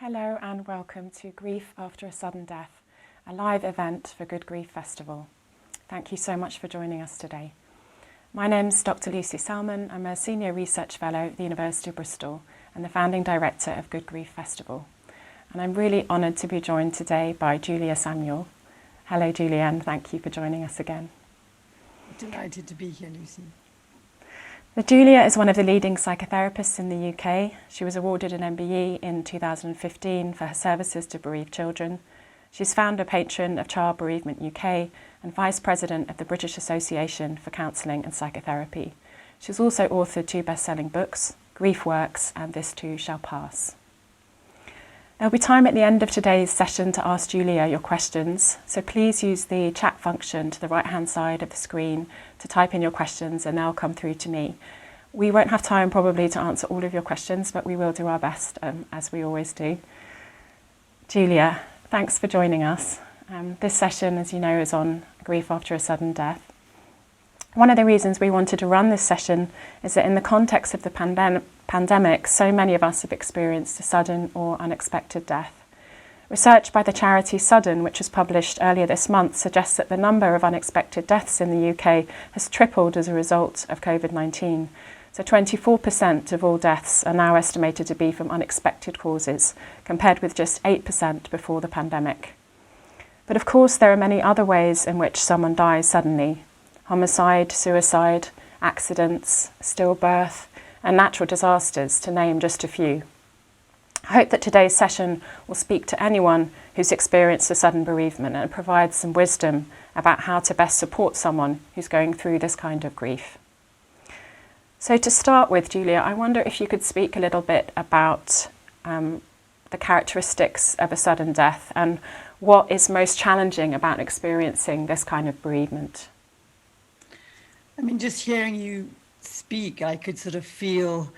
Hello and welcome to Grief After a Sudden Death, a live event for Good Grief Festival. Thank you so much for joining us today. My name's Dr. Lucy Salmon. I'm a Senior Research Fellow at the University of Bristol and the Founding Director of Good Grief Festival. And I'm really honoured to be joined today by Julia Samuel. Hello Julia, and thank you for joining us again. Delighted to be here, Lucy. Julia is one of the leading psychotherapists in the UK. She was awarded an MBE in 2015 for her services to bereaved children. She's founder patron of Child Bereavement UK and Vice President of the British Association for Counselling and Psychotherapy. She's also authored 2 best-selling books, Grief Works and This Too Shall Pass. There'll be time at the end of today's session to ask Julia your questions, so please use the chat function to the right-hand side of the screen to type in your questions and they'll come through to me. We won't have time probably to answer all of your questions, but we will do our best, as we always do. Julia, thanks for joining us. This session, as you know, is on grief after a sudden death. One of the reasons we wanted to run this session is that in the context of the pandemic, so many of us have experienced a sudden or unexpected death. Research by the charity Sudden, which was published earlier this month, suggests that the number of unexpected deaths in the UK has tripled as a result of COVID-19. So 24% of all deaths are now estimated to be from unexpected causes, compared with just 8% before the pandemic. But of course, there are many other ways in which someone dies suddenly. Homicide, suicide, accidents, stillbirth, and natural disasters, to name just a few. I hope that today's session will speak to anyone who's experienced a sudden bereavement and provide some wisdom about how to best support someone who's going through this kind of grief. So to start with, Julia, I wonder if you could speak a little bit about the characteristics of a sudden death and what is most challenging about experiencing this kind of bereavement. I mean, just hearing you speak, I could sort of feel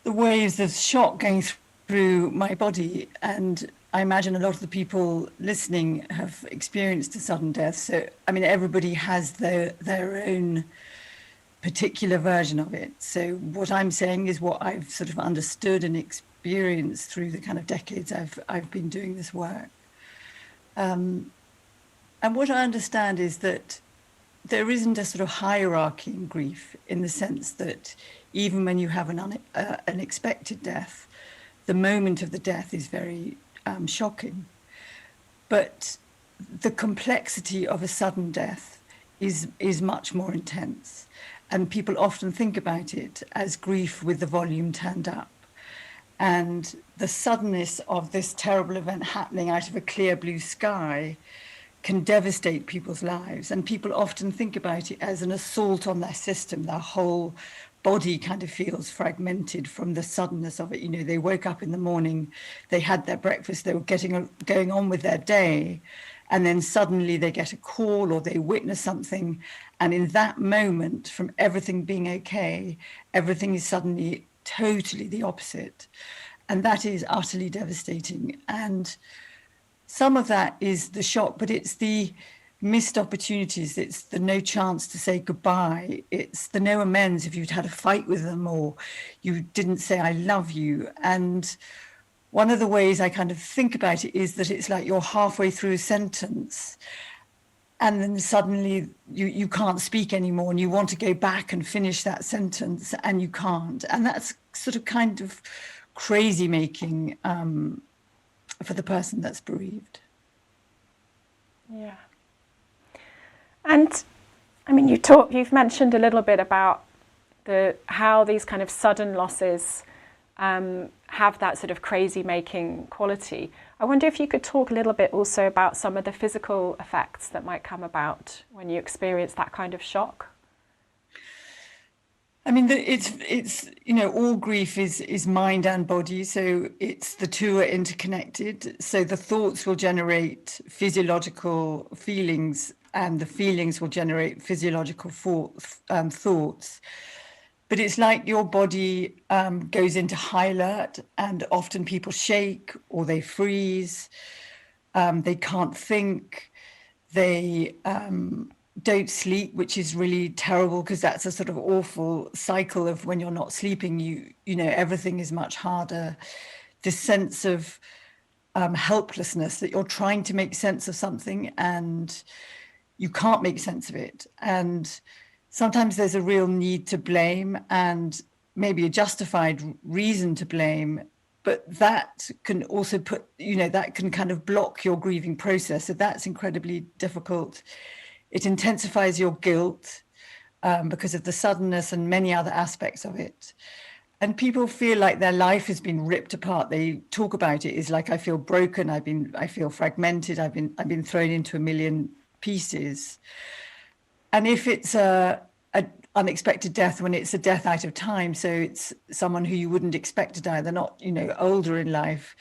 the waves of shock going through my body. And I imagine a lot of the people listening have experienced a sudden death. So, I mean, everybody has their own particular version of it. So what I'm saying is what I've sort of understood and experienced through the kind of decades I've been doing this work. And what I understand is that there isn't a sort of hierarchy in grief, in the sense that even when you have an unexpected death, the moment of the death is very shocking. But the complexity of a sudden death is much more intense. And people often think about it as grief with the volume turned up. And the suddenness of this terrible event happening out of a clear blue sky can devastate people's lives. And people often think about it as an assault on their system. Their whole body kind of feels fragmented from the suddenness of it. You know, they woke up in the morning, they had their breakfast, they were going on with their day, and then suddenly they get a call or they witness something. And in that moment, from everything being okay, everything is suddenly totally the opposite. And that is utterly devastating. And some of that is the shock, but it's the missed opportunities. It's the no chance to say goodbye. It's the no amends if you'd had a fight with them or you didn't say, I love you. And one of the ways I kind of think about it is that it's like you're halfway through a sentence and then suddenly you can't speak anymore and you want to go back and finish that sentence and you can't. And that's sort of kind of crazy making for the person that's bereaved. Yeah. And I mean, you've mentioned a little bit about how these kind of sudden losses have that sort of crazy making quality. I wonder if you could talk a little bit also about some of the physical effects that might come about when you experience that kind of shock. I mean, it's you know, all grief is mind and body, so the two are interconnected. So the thoughts will generate physiological feelings, and the feelings will generate physiological thoughts. But it's like your body goes into high alert, and often people shake or they freeze. They can't think. They don't sleep, which is really terrible because that's a sort of awful cycle of when you're not sleeping, you know, everything is much harder this sense of helplessness, that you're trying to make sense of something and you can't make sense of it. And sometimes there's a real need to blame and maybe a justified reason to blame, but that can also put, that can kind of block your grieving process. So that's incredibly difficult. It intensifies your guilt because of the suddenness and many other aspects of it. And people feel like their life has been ripped apart. They talk about it as like, I feel broken. I feel fragmented. I've been thrown into a million pieces. And if it's a unexpected death, when it's a death out of time, so it's someone who you wouldn't expect to die, they're not, older in life,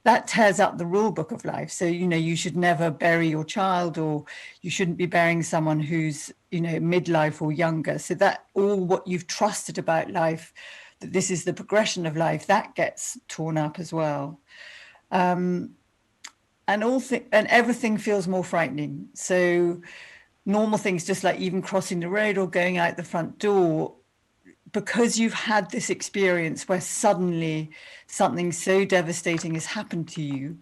that tears up the rule book of life. So, you should never bury your child, or you shouldn't be burying someone who's, midlife or younger. So that all what you've trusted about life, that this is the progression of life, that gets torn up as well. And everything feels more frightening. So normal things, just like even crossing the road or going out the front door, because you've had this experience where suddenly something so devastating has happened to you,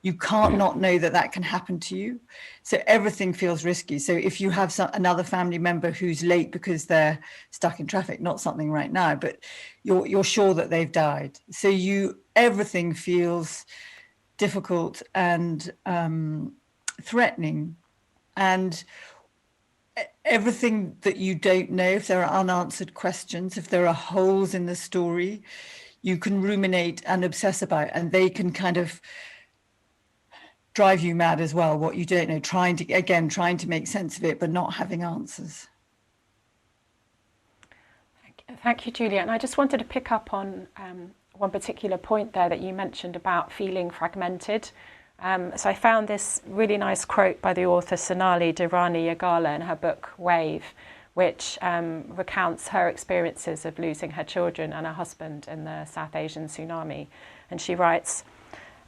you can't not know that that can happen to you. So everything feels risky. So if you have another family member who's late because they're stuck in traffic, not something right now, but you're sure that they've died. So everything feels difficult and threatening. And everything that you don't know, if there are unanswered questions, if there are holes in the story, you can ruminate and obsess about, and they can kind of drive you mad as well, what you don't know, trying to make sense of it, but not having answers. Thank you, Julia. And I just wanted to pick up on one particular point there that you mentioned about feeling fragmented. So I found this really nice quote by the author Sonali Dhirani-Yagala in her book Wave, which recounts her experiences of losing her children and her husband in the South Asian tsunami. And she writes,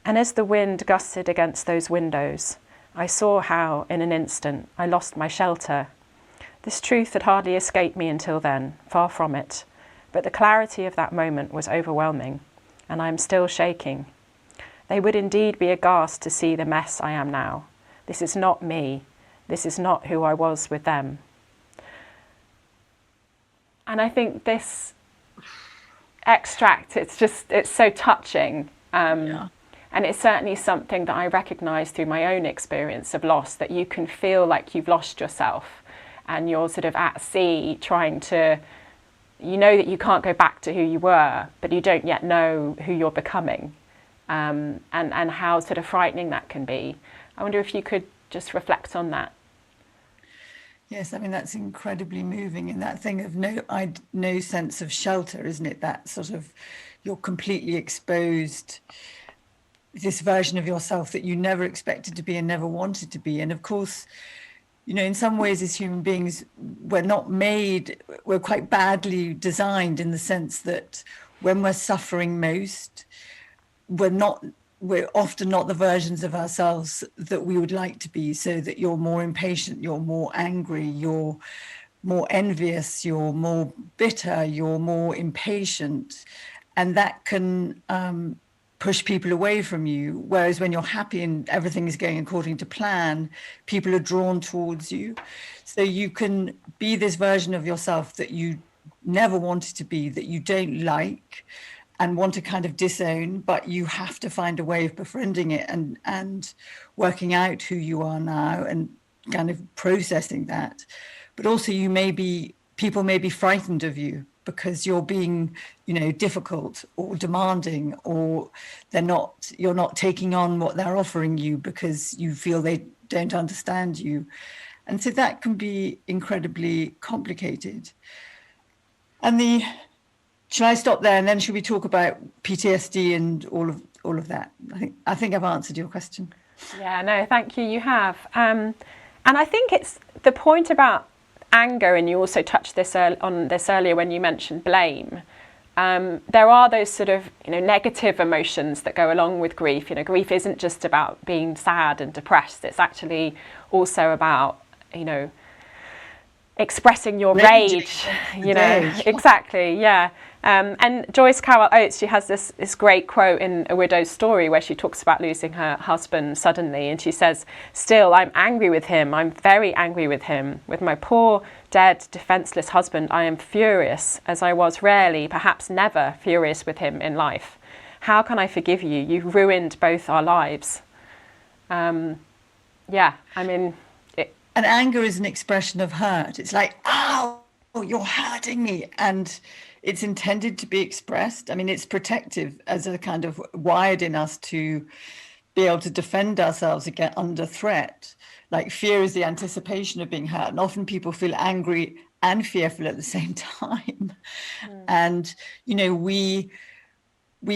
"And as the wind gusted against those windows, I saw how, in an instant, I lost my shelter. This truth had hardly escaped me until then, far from it. But the clarity of that moment was overwhelming, and I am still shaking. They would indeed be aghast to see the mess I am now. This is not me. This is not who I was with them." And I think this extract, it's so touching. And it's certainly something that I recognise through my own experience of loss, that you can feel like you've lost yourself and you're sort of at sea trying to, that you can't go back to who you were, but you don't yet know who you're becoming. And how sort of frightening that can be. I wonder if you could just reflect on that. Yes, I mean, that's incredibly moving. And that thing of no sense of shelter, isn't it? That sort of, you're completely exposed, this version of yourself that you never expected to be and never wanted to be. And of course, in some ways as human beings, we're quite badly designed in the sense that when we're suffering most, we're often not the versions of ourselves that we would like to be, so that you're more impatient, you're more angry, you're more envious, you're more bitter, you're more impatient. And that can push people away from you. Whereas when you're happy and everything is going according to plan, people are drawn towards you. So you can be this version of yourself that you never wanted to be, that you don't like, and want to kind of disown, but you have to find a way of befriending it and working out who you are now and kind of processing that. But also people may be frightened of you because you're being, difficult or demanding, or you're not taking on what they're offering you because you feel they don't understand you. And so that can be incredibly complicated. And shall I stop there, and then should we talk about PTSD and all of that? I think I've answered your question. Yeah, no, thank you. You have, and I think it's the point about anger, and you also touched on this earlier when you mentioned blame. There are those sort of negative emotions that go along with grief. Grief isn't just about being sad and depressed. It's actually also about expressing your rage. Exactly, yeah. And Joyce Carol Oates, she has this great quote in A Widow's Story where she talks about losing her husband suddenly, and she says, "Still, I'm angry with him. I'm very angry with him. With my poor, dead, defenceless husband, I am furious, as I was rarely, perhaps never, furious with him in life. How can I forgive you? You've ruined both our lives." Yeah, I mean... And anger is an expression of hurt. It's like, "Ow, you're hurting me." And it's intended to be expressed. I mean, it's protective, as a kind of wired in us to be able to defend ourselves against under threat. Like, fear is the anticipation of being hurt. And often people feel angry and fearful at the same time. And, you know, we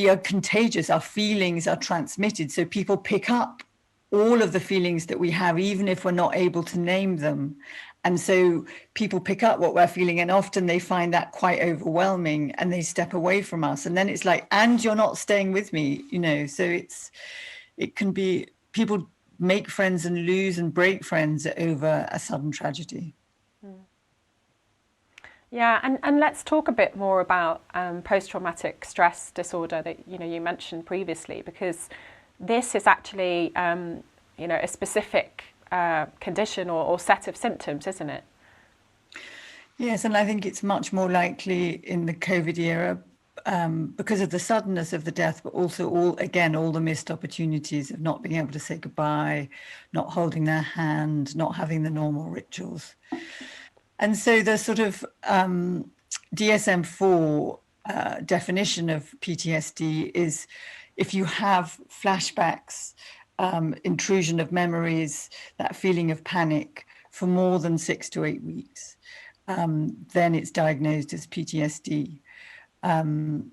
are contagious. Our feelings are transmitted. So people pick up all of the feelings that we have, even if we're not able to name them. And so people pick up what we're feeling, and often they find that quite overwhelming and they step away from us. And then it's like, "And you're not staying with me," you know. So it can be, people make friends and lose and break friends over a sudden tragedy. Yeah, and let's talk a bit more about post-traumatic stress disorder that you mentioned previously, because this is actually a specific condition or set of symptoms, isn't it? Yes, and I think it's much more likely in the COVID era because of the suddenness of the death, but also all the missed opportunities of not being able to say goodbye, not holding their hand, not having the normal rituals. And so the sort of DSM-4 definition of PTSD is if you have flashbacks, intrusion of memories, that feeling of panic for more than 6 to 8 weeks, then it's diagnosed as PTSD. And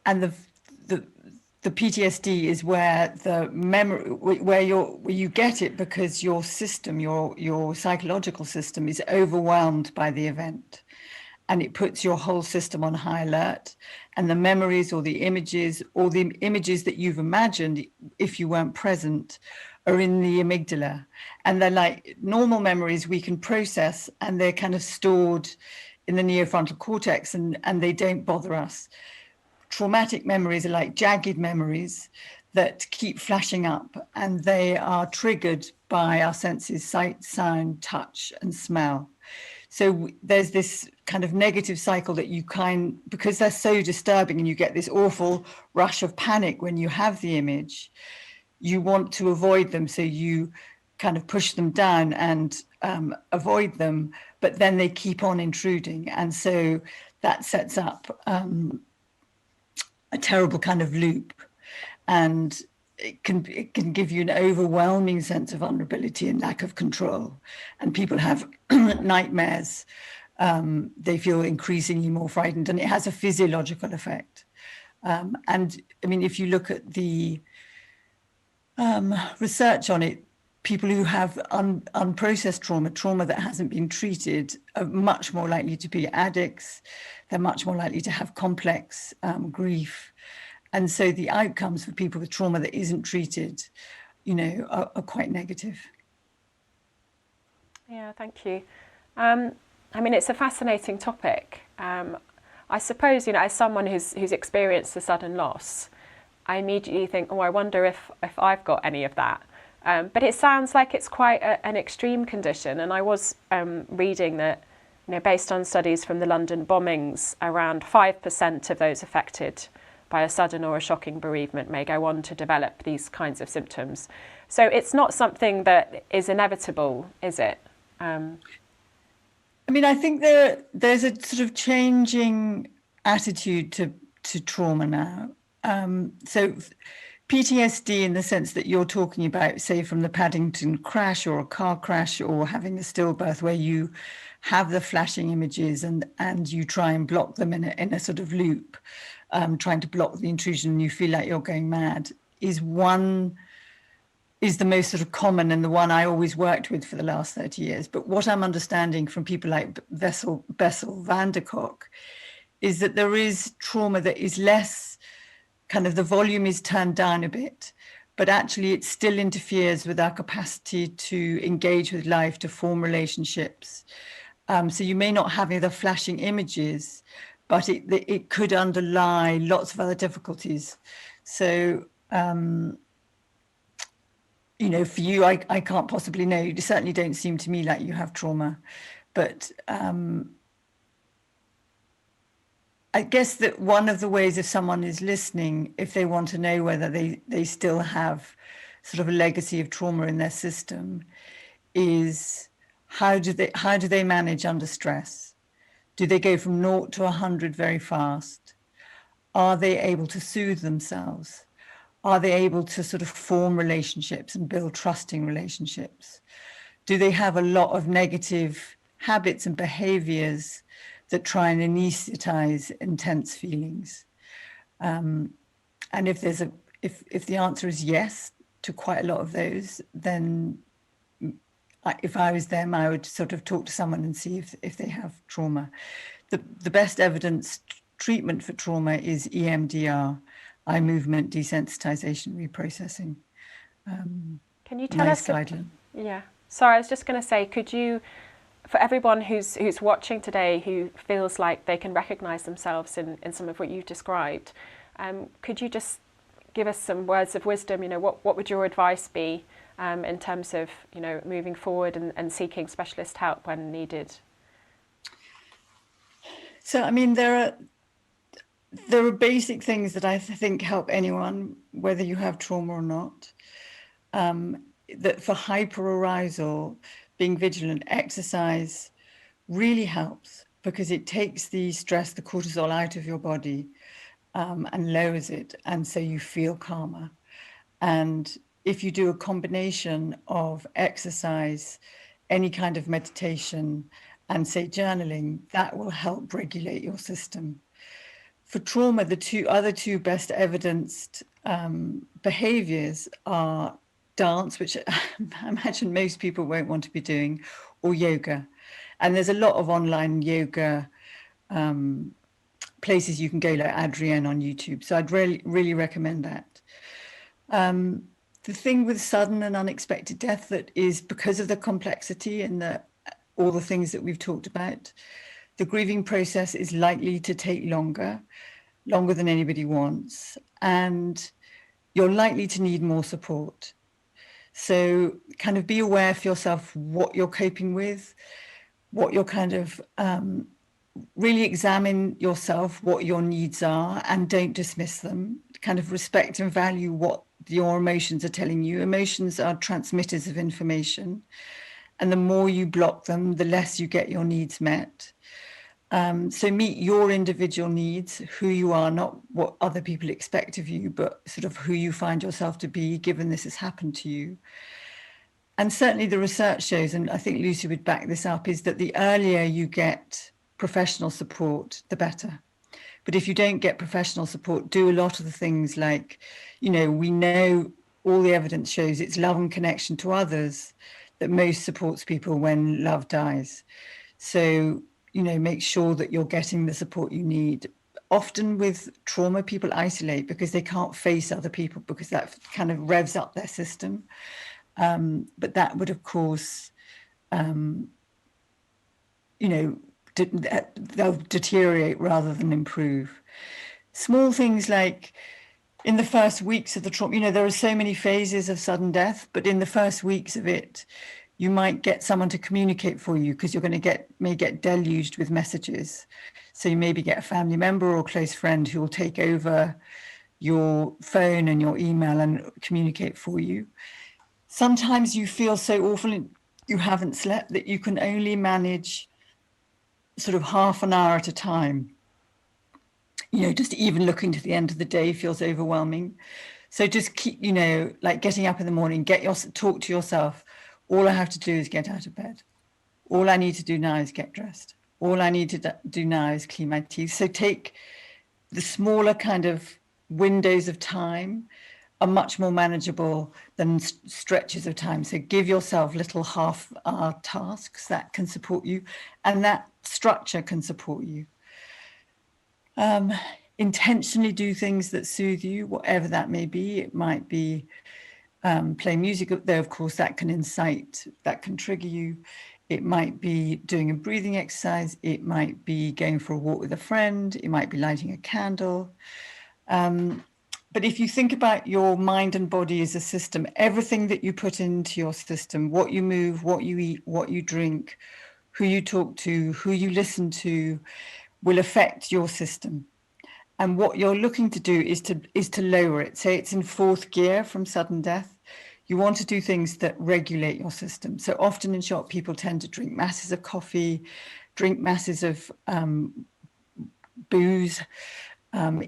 the PTSD is where the memory, where you get it because your system, your psychological system, is overwhelmed by the event, and it puts your whole system on high alert. And the memories or the images that you've imagined, if you weren't present, are in the amygdala. And they're like normal memories we can process, and they're kind of stored in the neofrontal cortex, and they don't bother us. Traumatic memories are like jagged memories that keep flashing up, and they are triggered by our senses: sight, sound, touch, and smell. So there's this kind of negative cycle that because they're so disturbing and you get this awful rush of panic when you have the image, you want to avoid them. So you kind of push them down and avoid them, but then they keep on intruding. And so that sets up a terrible kind of loop. And it can give you an overwhelming sense of vulnerability and lack of control. And people have nightmares. They feel increasingly more frightened, and it has a physiological effect. And I mean, if you look at the research on it, people who have unprocessed trauma that hasn't been treated, are much more likely to be addicts. They're much more likely to have complex grief. And so the outcomes for people with trauma that isn't treated, are quite negative. Yeah, thank you. I mean, it's a fascinating topic. I suppose, as someone who's experienced a sudden loss, I immediately think, I wonder if I've got any of that. But it sounds like it's quite an extreme condition. And I was reading that, based on studies from the London bombings, around 5% of those affected by a sudden or a shocking bereavement may go on to develop these kinds of symptoms. So it's not something that is inevitable, is it? I mean, I think there's a sort of changing attitude to trauma now. So PTSD, in the sense that you're talking about, say, from the Paddington crash or a car crash or having a stillbirth, where you have the flashing images and you try and block them in a sort of loop, trying to block the intrusion, and you feel like you're going mad, is the most sort of common, and the one I always worked with for the last 30 years. But what I'm understanding from people like Bessel van der Kolk is that there is trauma that is less, kind of the volume is turned down a bit, but actually it still interferes with our capacity to engage with life, to form relationships. So you may not have the flashing images, but it could underlie lots of other difficulties. So, you know, for you, I can't possibly know. You certainly don't seem to me like you have trauma, but I guess that one of the ways, if someone is listening, if they want to know whether they still have sort of a legacy of trauma in their system, is how do they manage under stress? Do they go from 0 to 100 very fast? Are they able to soothe themselves? Are they able to sort of form relationships and build trusting relationships? Do they have a lot of negative habits and behaviors that try and anesthetize intense feelings? And if the answer is yes to quite a lot of those, then if I was them, I would sort of talk to someone and see if they have trauma. The best evidence treatment for trauma is EMDR, eye movement desensitization reprocessing. Can you tell nice us? guideline. Yeah. Sorry, I was just going to say, could you, for everyone who's watching today who feels like they can recognise themselves in some of what you've described, could you just give us some words of wisdom? You know, what would your advice be in terms of, you know, moving forward and seeking specialist help when needed? So, I mean, there are basic things that I think help anyone, whether you have trauma or not. That for hyperarousal, being vigilant, exercise really helps because it takes the stress, the cortisol out of your body and lowers it. And so you feel calmer. And if you do a combination of exercise, any kind of meditation, and say journaling, that will help regulate your system. For trauma, the other two best evidenced behaviors are dance, which I imagine most people won't want to be doing, or yoga. And there's a lot of online yoga places you can go, like Adrienne on YouTube. So I'd really recommend that. The thing with sudden and unexpected death, that is because of the complexity and all the things that we've talked about, the grieving process is likely to take longer than anybody wants, and you're likely to need more support. So kind of be aware for yourself what you're coping with, what you're kind of really examine yourself, what your needs are, and don't dismiss them. Kind of respect and value what your emotions are telling you. Emotions are transmitters of information, and the more you block them, the less you get your needs met. So meet your individual needs, who you are, not what other people expect of you, but sort of who you find yourself to be, given this has happened to you. And certainly the research shows, and I think Lucy would back this up, is that the earlier you get professional support, the better. But if you don't get professional support, do a lot of the things like, you know, we know all the evidence shows it's love and connection to others that most supports people when love dies. So, you know, make sure that you're getting the support you need. Often with trauma, people isolate because they can't face other people, because that kind of revs up their system. But that would, of course, you know, they'll deteriorate rather than improve. Small things like in the first weeks of the trauma, you know, there are so many phases of sudden death, but in the first weeks of it, you might get someone to communicate for you, because you're going to may get deluged with messages. So you maybe get a family member or close friend who will take over your phone and your email and communicate for you. Sometimes you feel so awful you haven't slept that you can only manage sort of half an hour at a time. You know, just even looking to the end of the day feels overwhelming. So just keep, you know, like getting up in the morning, talk to yourself. All I have to do is get out of bed. All I need to do now is get dressed. All I need to do now is clean my teeth. So take the smaller kind of windows of time are much more manageable than stretches of time. So give yourself little half-hour tasks that can support you, and that structure can support you. Intentionally do things that soothe you, whatever that may be. It might be play music, though of course that can incite, that can trigger you. It might be doing a breathing exercise. It might be going for a walk with a friend. It might be lighting a candle. But if you think about your mind and body as a system, everything that you put into your system, what you move, what you eat, what you drink, who you talk to, who you listen to, will affect your system. And what you're looking to do is to lower it. Say it's in fourth gear from sudden death. You want to do things that regulate your system. So often in shock, people tend to drink masses of coffee, drink masses of booze,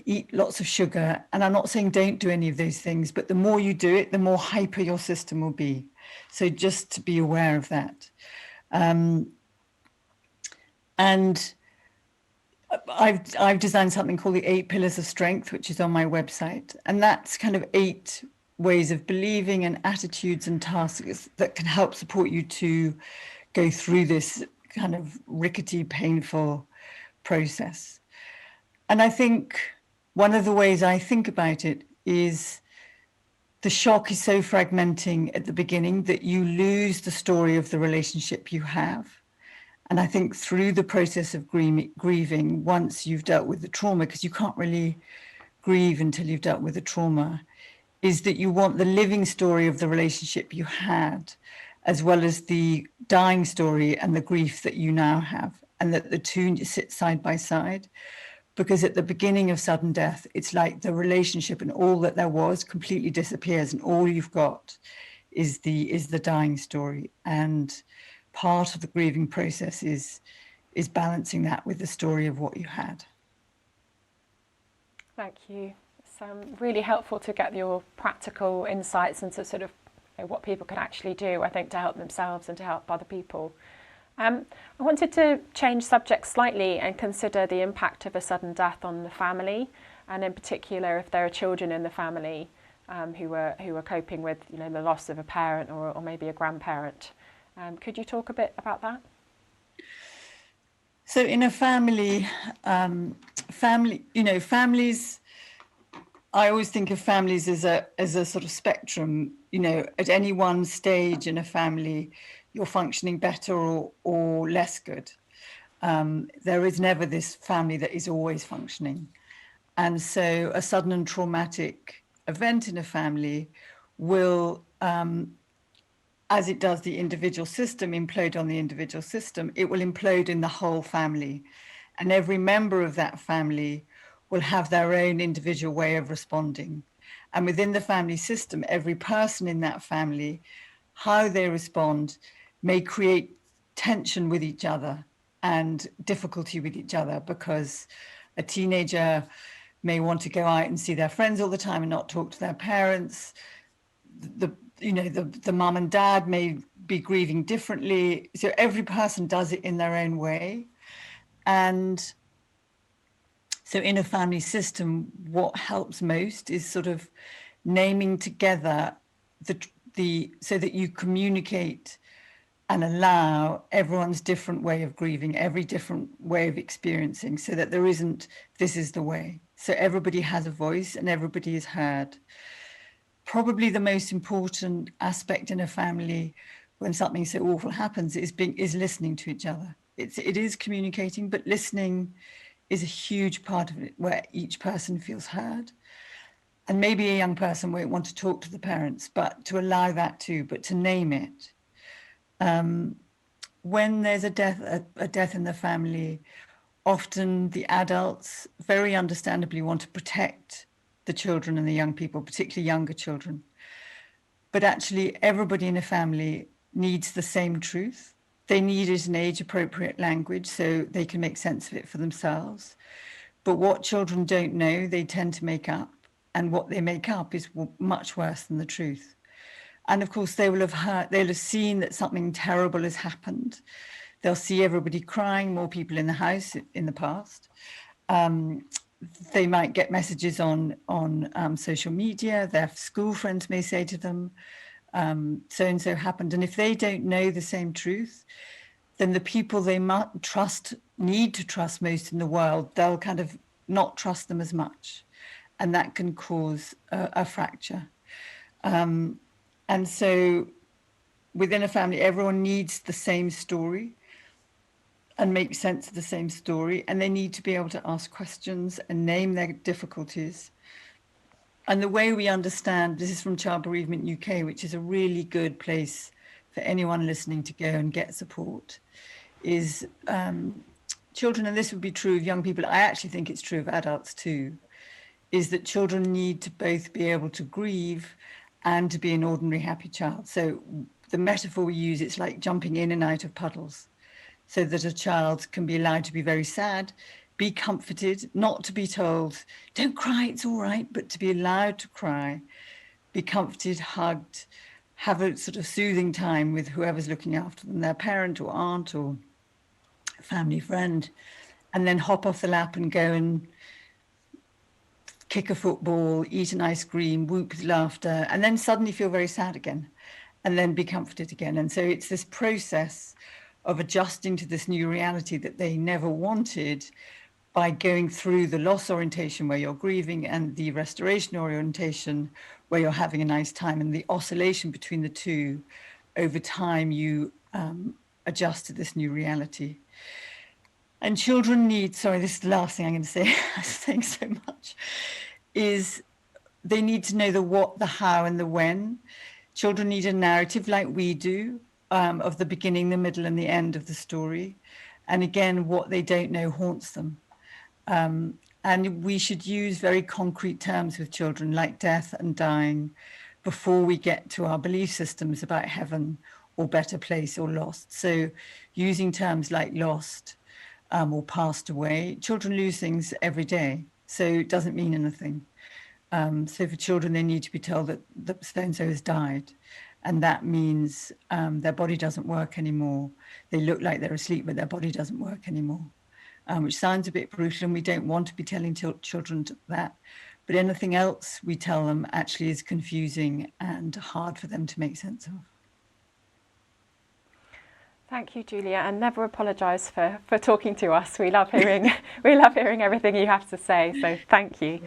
eat lots of sugar. And I'm not saying don't do any of those things, but the more you do it, the more hyper your system will be. So just to be aware of that. And I've designed something called the 8 Pillars of Strength, which is on my website. And that's kind of 8 ways of believing and attitudes and tasks that can help support you to go through this kind of rickety, painful process. And I think one of the ways I think about it is the shock is so fragmenting at the beginning that you lose the story of the relationship you have. And I think through the process of grieving, once you've dealt with the trauma, because you can't really grieve until you've dealt with the trauma, is that you want the living story of the relationship you had, as well as the dying story and the grief that you now have, and that the two sit side by side. Because at the beginning of sudden death, it's like the relationship and all that there was completely disappears, and all you've got is the dying story. And part of the grieving process is balancing that with the story of what you had. Thank you. It's really helpful to get your practical insights into sort of what people can actually do, I think, to help themselves and to help other people. I wanted to change subjects slightly and consider the impact of a sudden death on the family, and in particular if there are children in the family who are coping with, you know, the loss of a parent or maybe a grandparent. Could you talk a bit about that? So in a family, families, I always think of families as a sort of spectrum. You know, at any one stage in a family, you're functioning better or less good. There is never this family that is always functioning. And so a sudden and traumatic event in a family will, as it does the individual system, implode on the individual system, it will implode in the whole family. And every member of that family will have their own individual way of responding. And within the family system, every person in that family, how they respond may create tension with each other and difficulty with each other, because a teenager may want to go out and see their friends all the time and not talk to their parents. The mum and dad may be grieving differently. So every person does it in their own way. And so in a family system, what helps most is sort of naming together so that you communicate and allow everyone's different way of grieving, every different way of experiencing, so that there isn't, this is the way. So everybody has a voice and everybody is heard. Probably the most important aspect in a family when something so awful happens is listening to each other. It is communicating, but listening is a huge part of it, where each person feels heard. And maybe a young person won't want to talk to the parents, but to allow that too, but to name it. When there's a death in the family, often the adults very understandably want to protect the children and the young people, particularly younger children. But actually, everybody in a family needs the same truth. They need it in age-appropriate language so they can make sense of it for themselves. But what children don't know, they tend to make up. And what they make up is much worse than the truth. And of course, they'll have seen that something terrible has happened. They'll see everybody crying, more people in the house in the past. They might get messages on social media. Their school friends may say to them, so-and-so happened. And if they don't know the same truth, then the people they need to trust most in the world, they'll kind of not trust them as much. And that can cause a fracture. And so within a family, everyone needs the same story and make sense of the same story, and they need to be able to ask questions and name their difficulties. And the way we understand, this is from Child Bereavement UK, which is a really good place for anyone listening to go and get support, is children, and this would be true of young people, I actually think it's true of adults too, is that children need to both be able to grieve and to be an ordinary happy child. So the metaphor we use, it's like jumping in and out of puddles, so that a child can be allowed to be very sad, be comforted, not to be told, don't cry, it's all right, but to be allowed to cry, be comforted, hugged, have a sort of soothing time with whoever's looking after them, their parent or aunt or family friend, and then hop off the lap and go and kick a football, eat an ice cream, whoop with laughter, and then suddenly feel very sad again, and then be comforted again. And so it's this process of adjusting to this new reality that they never wanted by going through the loss orientation where you're grieving and the restoration orientation where you're having a nice time, and the oscillation between the two. Over time, you adjust to this new reality. And children need, sorry, this is the last thing I'm going to say, I'm saying so much, is they need to know the what, the how, and the when. Children need a narrative like we do, of the beginning, the middle, and the end of the story. And again, what they don't know haunts them. And we should use very concrete terms with children like death and dying before we get to our belief systems about heaven or better place or lost. So using terms like lost or passed away, children lose things every day, so it doesn't mean anything. So for children, they need to be told that so-and-so has died. And that means their body doesn't work anymore. They look like they're asleep, but their body doesn't work anymore, which sounds a bit brutal, and we don't want to be telling children that. But anything else we tell them actually is confusing and hard for them to make sense of. Thank you, Julia, and never apologise for talking to us. We love hearing everything you have to say. So thank you.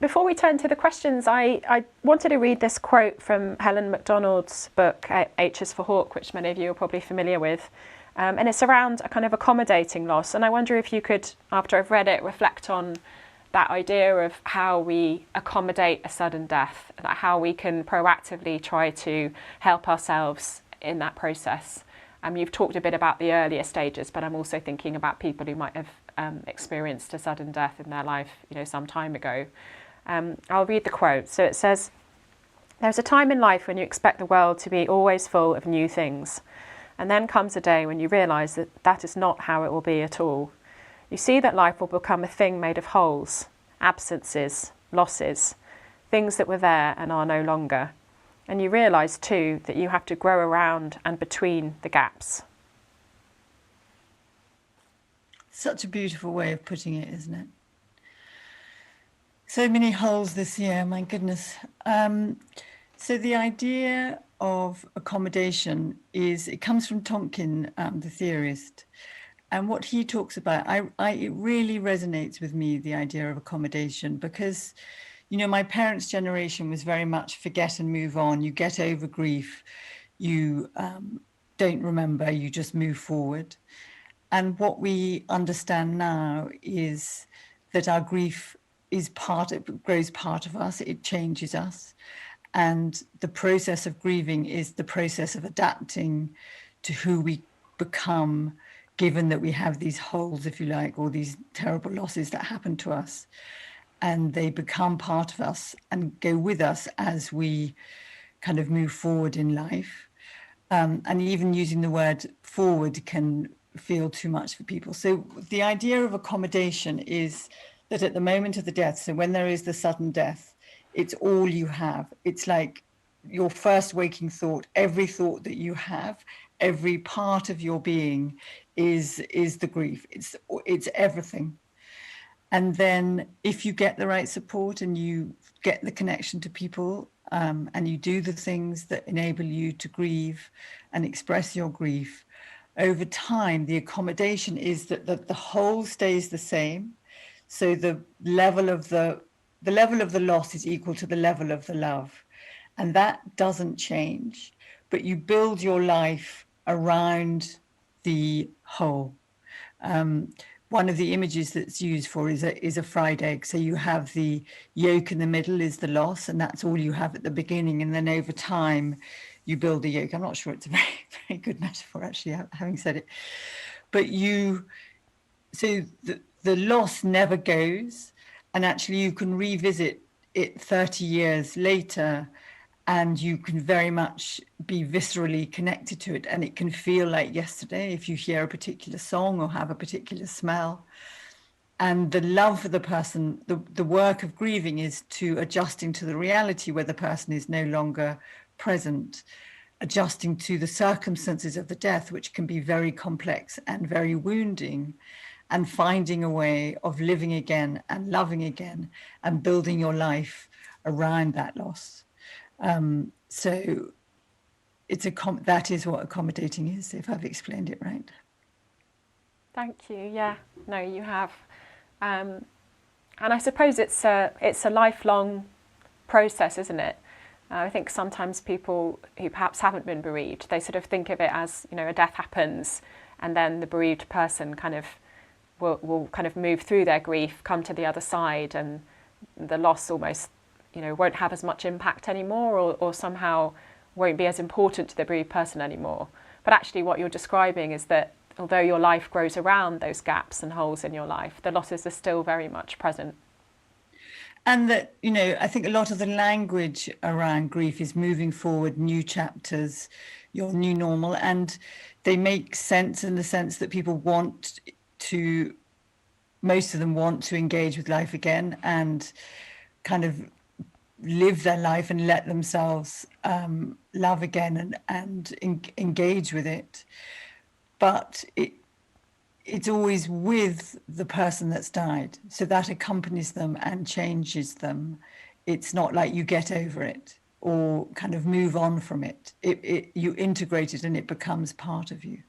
Before we turn to the questions, I wanted to read this quote from Helen MacDonald's book, H is for Hawk, which many of you are probably familiar with. And it's around a kind of accommodating loss. And I wonder if you could, after I've read it, reflect on that idea of how we accommodate a sudden death, how we can proactively try to help ourselves in that process. You've talked a bit about the earlier stages, but I'm also thinking about people who might have experienced a sudden death in their life, some time ago. I'll read the quote. So it says, "There's a time in life when you expect the world to be always full of new things. And then comes a day when you realise that that is not how it will be at all. You see that life will become a thing made of holes, absences, losses, things that were there and are no longer. And you realise too that you have to grow around and between the gaps." Such a beautiful way of putting it, isn't it? So many holes this year, my goodness. So the idea of accommodation it comes from Tonkin, the theorist. And what he talks about, it really resonates with me, the idea of accommodation, because, my parents' generation was very much forget and move on. You get over grief, you don't remember, you just move forward. And what we understand now is that our grief grows part of us, it changes us. And the process of grieving is the process of adapting to who we become, given that we have these holes, if you like, or these terrible losses that happen to us. And they become part of us and go with us as we kind of move forward in life. And even using the word forward can feel too much for people. So the idea of accommodation is that at the moment of the death, so when there is the sudden death, it's all you have. It's like your first waking thought, every thought that you have, every part of your being is the grief. It's everything. And then if you get the right support and you get the connection to people, and you do the things that enable you to grieve and express your grief, over time, the accommodation is that the whole stays the same. So the level of the loss is equal to the level of the love. And that doesn't change. but you build your life around the whole. One of the images that's used for is a fried egg. So you have the yolk in the middle is the loss, and that's all you have at the beginning. And then over time, you build the yolk. I'm not sure it's a very, very good metaphor, actually, having said it. But so the loss never goes, and actually you can revisit it 30 years later, and you can very much be viscerally connected to it, and it can feel like yesterday if you hear a particular song or have a particular smell. And the love for the person, the work of grieving is to adjusting to the reality where the person is no longer present, adjusting to the circumstances of the death, which can be very complex and very wounding, and finding a way of living again and loving again and building your life around that loss. So that is what accommodating is, if I've explained it right. Thank you. Yeah, no, you have. And I suppose it's a lifelong process, isn't it? I think sometimes people who perhaps haven't been bereaved, they sort of think of it as, a death happens and then the bereaved person kind of will kind of move through their grief, come to the other side, and the loss almost, won't have as much impact anymore, or somehow won't be as important to the bereaved person anymore. But actually what you're describing is that although your life grows around those gaps and holes in your life, the losses are still very much present. And that, I think a lot of the language around grief is moving forward, new chapters, your new normal, and they make sense in the sense that most of them want to engage with life again and kind of live their life and let themselves love again and engage with it. But it's always with the person that's died. So that accompanies them and changes them. It's not like you get over it or kind of move on from it. You integrate it and it becomes part of you.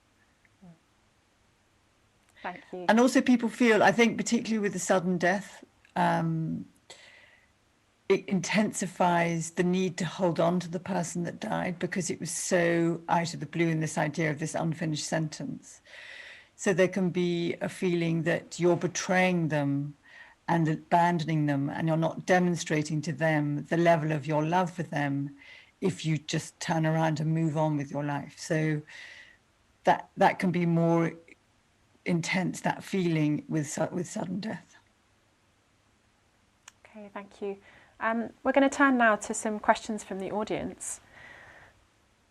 Thank you. And also people feel, I think particularly with the sudden death, it intensifies the need to hold on to the person that died because it was so out of the blue in this idea of this unfinished sentence. So there can be a feeling that you're betraying them and abandoning them, and you're not demonstrating to them the level of your love for them if you just turn around and move on with your life. So that can be more intense, that feeling with sudden death. Okay, thank you. We're going to turn now to some questions from the audience.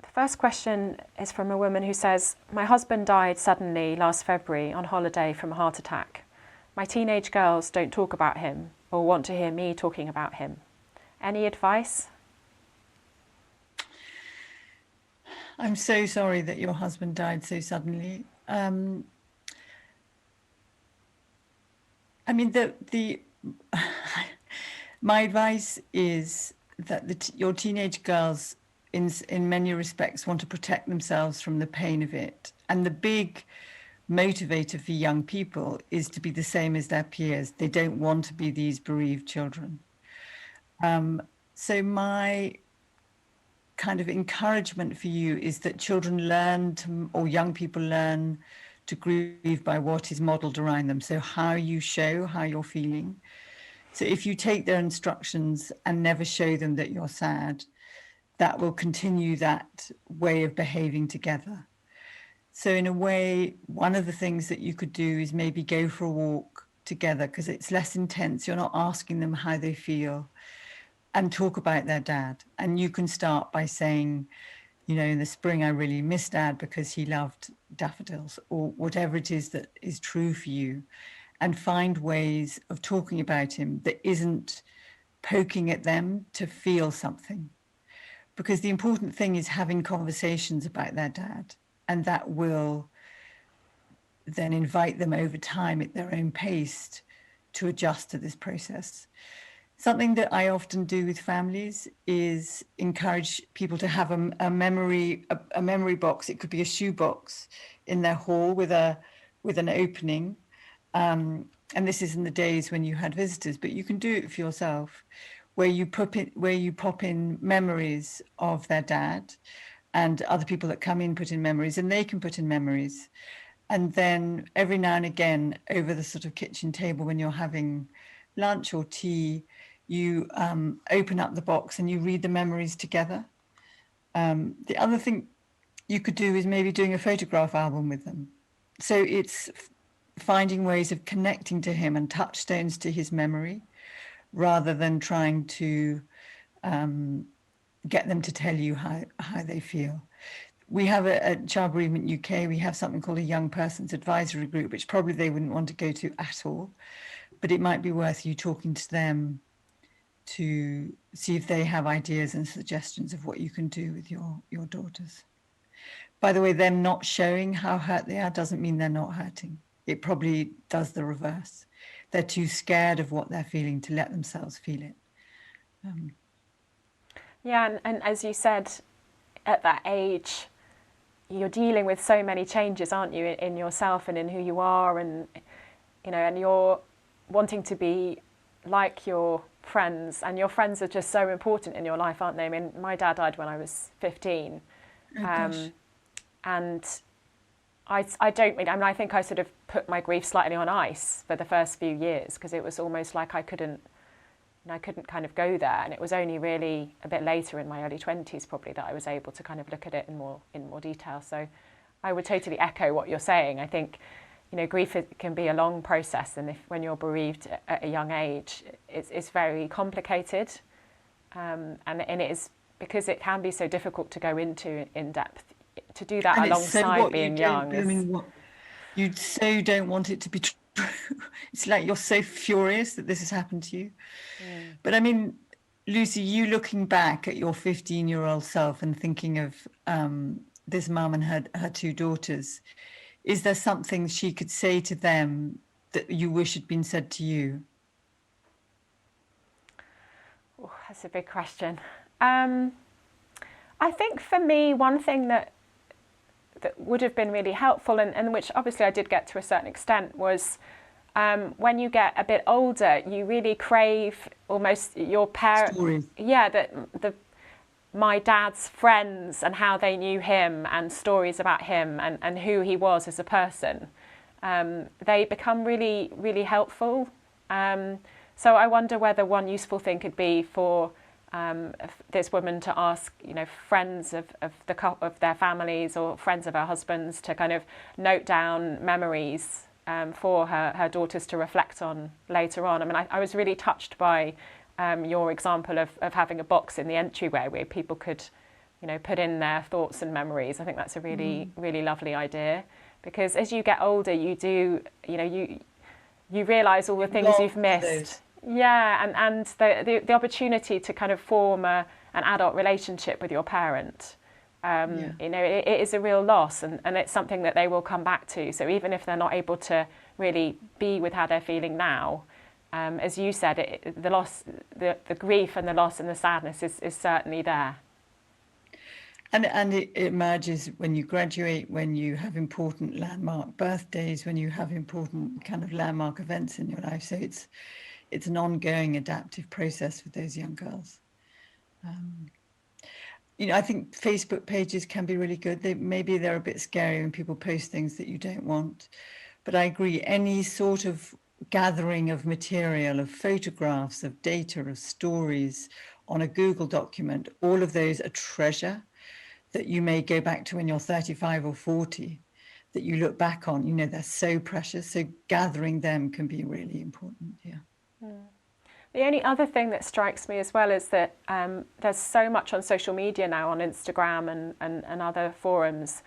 The first question is from a woman who says, "My husband died suddenly last February on holiday from a heart attack. My teenage girls don't talk about him or want to hear me talking about him. Any advice?" I'm so sorry that your husband died so suddenly. I mean, my advice is that your teenage girls, in many respects, want to protect themselves from the pain of it. And the big motivator for young people is to be the same as their peers. They don't want to be these bereaved children. So my kind of encouragement for you is that children or young people learn to grieve by what is modeled around them. So how you show how you're feeling. So if you take their instructions and never show them that you're sad, that will continue that way of behaving together. So in a way, one of the things that you could do is maybe go for a walk together because it's less intense. You're not asking them how they feel, and talk about their dad. And you can start by saying, in the spring, I really miss Dad because he loved daffodils, or whatever it is that is true for you, and find ways of talking about him that isn't poking at them to feel something. Because the important thing is having conversations about their dad, and that will then invite them over time at their own pace to adjust to this process. Something that I often do with families is encourage people to have a memory box. It could be a shoebox in their hall with an opening. And this is in the days when you had visitors, but you can do it for yourself, where you pop in memories of their dad, and other people that come in put in memories, and they can put in memories. And then every now and again, over the sort of kitchen table when you're having lunch or tea, you open up the box and you read the memories together. The other thing you could do is maybe doing a photograph album with them. So it's finding ways of connecting to him and touchstones to his memory, rather than trying to get them to tell you how they feel. We have at Child Bereavement UK, we have something called a young person's advisory group, which probably they wouldn't want to go to at all, but it might be worth you talking to them to see if they have ideas and suggestions of what you can do with your daughters. By the way, them not showing how hurt they are doesn't mean they're not hurting. It probably does the reverse. They're too scared of what they're feeling to let themselves feel it. Yeah, and as you said, at that age, you're dealing with so many changes, aren't you, in yourself and in who you are, and and you're wanting to be like your friends, and your friends are just so important in your life, aren't they? I mean, my dad died when I was 15, and I don't really, I mean, I think I sort of put my grief slightly on ice for the first few years, because it was almost like I couldn't kind of go there, and it was only really a bit later in my early 20s probably that I was able to kind of look at it in more detail. So I would totally echo what you're saying. I think grief can be a long process, and when you're bereaved at a young age, it's very complicated, and it is, because it can be so difficult to go into in depth, to do that alongside being young. I mean, you so don't want it to be true. It's like you're so furious that this has happened to you. But I mean, Lucy, you looking back at your 15-year-old self and thinking of this mum and her two daughters, is there something she could say to them that you wish had been said to you? Oh, that's a big question. I think for me, one thing that would have been really helpful, and which obviously I did get to a certain extent, was when you get a bit older, you really crave almost your parents. Yeah, my dad's friends and how they knew him, and stories about him and who he was as a person. They become really, really helpful. So I wonder whether one useful thing could be for this woman to ask, friends of their families or friends of her husbands to kind of note down memories for her daughters to reflect on later on. I mean, I was really touched by your example of having a box in the entryway where people could, put in their thoughts and memories. I think that's a really, really lovely idea, because as you get older, you do, you realise all the things you've missed. Yeah, and the opportunity to kind of form an adult relationship with your parent, it is a real loss, and it's something that they will come back to. So even if they're not able to really be with how they're feeling now, as you said, the loss, the grief and the loss and the sadness is certainly there. And it emerges when you graduate, when you have important landmark birthdays, when you have important kind of landmark events in your life. So it's an ongoing adaptive process with those young girls. I think Facebook pages can be really good. Maybe they're a bit scary when people post things that you don't want. But I agree, any sort of gathering of material, of photographs, of data, of stories on a Google document, all of those are treasure that you may go back to when you're 35 or 40, that you look back on. They're so precious. So gathering them can be really important, yeah. The only other thing that strikes me as well is that there's so much on social media now, on Instagram and other forums,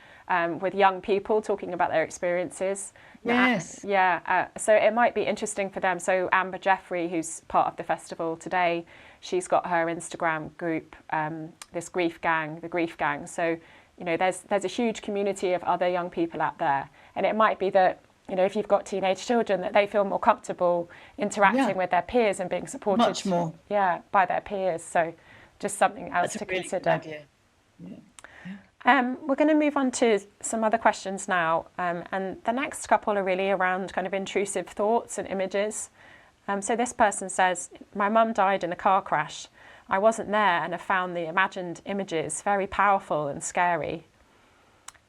with young people talking about their experiences. Yes. So it might be interesting for them. So Amber Jeffrey, who's part of the festival today, she's got her Instagram group, this grief gang, the Grief Gang. So, there's a huge community of other young people out there. And it might be that, if you've got teenage children, that they feel more comfortable interacting with their peers and being supported. Much more. Yeah, by their peers. So just something else to really consider. Good idea. Yeah. We're going to move on to some other questions now. And the next couple are really around kind of intrusive thoughts and images. So this person says, my mum died in a car crash. I wasn't there and have found the imagined images very powerful and scary.